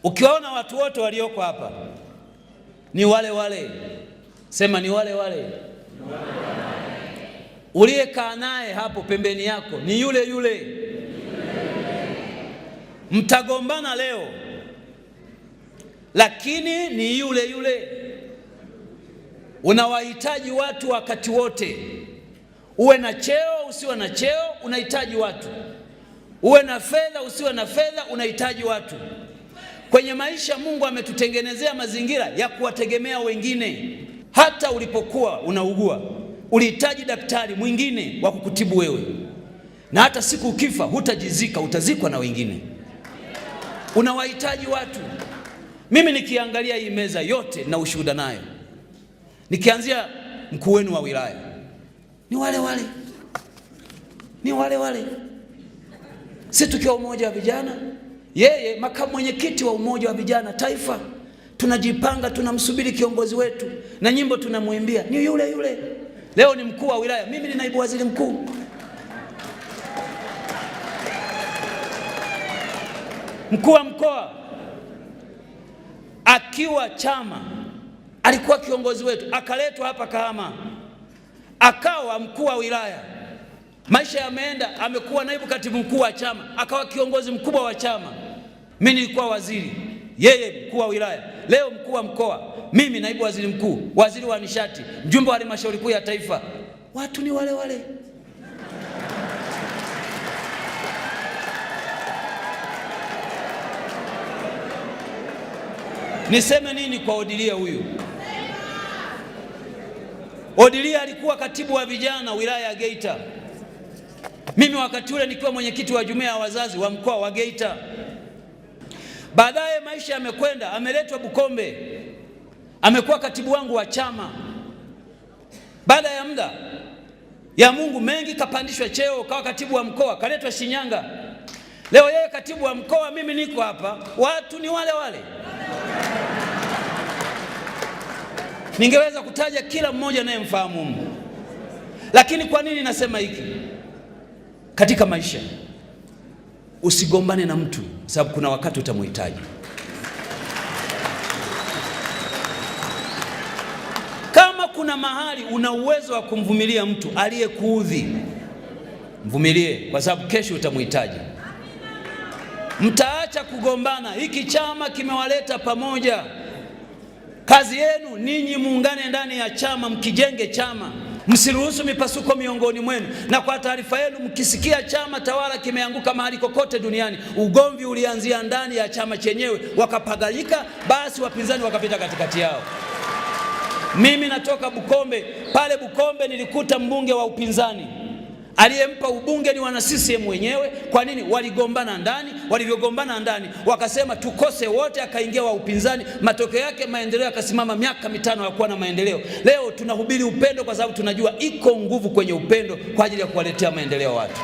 Ukiwaona watu wote walioko hapa ni wale wale, sema ni wale wale. Uliyekaa naye hapo pembeni yako ni yule yule. Mtagombana leo, lakini ni yule yule. Unawahitaji watu wakati wote. Uwe na cheo usiwe na cheo, unahitaji watu. Uwe na fedha usiwe na fedha, unahitaji watu. Kwenye maisha Mungu ametutengenezea mazingira ya kuwategemea wengine. Hata ulipokuwa unaugua ulihitaji daktari mwingine wa kukutibu wewe, na hata siku ukifa hutajizika, utazikwa na wengine. Unawahitaji watu. Mimi nikiangalia hii meza yote na ushuhuda nayo, nikianzia mkuu wenu wa wilaya ni wale wale, ni wale wale. Sisi tukiwa umoja wa vijana, yeye makamu mwenyekiti wa umoja wa vijana taifa, tunajipanga, tunamsubiri kiongozi wetu na nyimbo tunamwimbia ni yule yule. Leo ni mkuu wa wilaya, mimi ni naibu waziri mkuu. Mkuu wa mkoa akiwa chama alikuwa kiongozi wetu, akaletwa hapa Kahama akawa mkuu wa wilaya. Maisha yameenda, amekuwa naibu katibu mkuu wa chama, akawa kiongozi mkubwa wa chama. Mimi nilikuwa waziri, yeye mkuu wa wilaya. Leo mkuu wa mkoa, mimi naibu waziri mkuu, waziri wa nishati, mjumbe wa halmashauri kuu ya taifa. Watu ni wale wale. Niseme nini kwa Odilia huyu? Odilia alikuwa katibu wa vijana wilaya ya Geita. Mimi wakati ule nikiwa mwenyekiti wa jumuiya ya wazazi wa mkoa wa Geita. Baadaye maisha yamekwenda, ameletwa Bukombe, amekuwa katibu wangu wa chama. Baada ya muda ya Mungu mengi, kapandishwa cheo, kawa katibu wa mkoa, kaletwa Shinyanga. Leo yeye katibu wa mkoa, mimi niko hapa. Watu ni wale wale. Ningeweza kutaja kila mmoja naye mfahamu Mungu. Lakini kwa nini nasema hiki? Katika maisha usigombane na mtu, sababu kuna wakati utamhitaji. Kama kuna mahali una uwezo wa kumvumilia mtu aliyekuudhi, mvumilie, kwa sababu kesho utamhitaji. Mtaacha kugombana. Hiki chama kimewaleta pamoja. Kazi yenu ninyi muungane ndani ya chama, mkijenge chama, msiruhusu mipasuko miongoni mwenu. Na kwa taarifa yenu, mkisikia chama tawala kimeanguka mahali kokote duniani, ugomvi ulianzia ndani ya chama chenyewe, wakapaganyika, basi wapinzani wakapita katikati yao. Mimi natoka Bukombe. Pale Bukombe nilikuta mbunge wa upinzani, aliyempa ubunge ni wana CCM wenyewe. Kwa nini? Waligombana ndani. Walivyogombana ndani wakasema tukose wote, akaingia wa upinzani. Matokeo yake maendeleo yakasimama, miaka 5 ya kuwa na maendeleo. Leo tunahubiri upendo kwa sababu tunajua iko nguvu kwenye upendo kwa ajili ya kuwaletea maendeleo watu.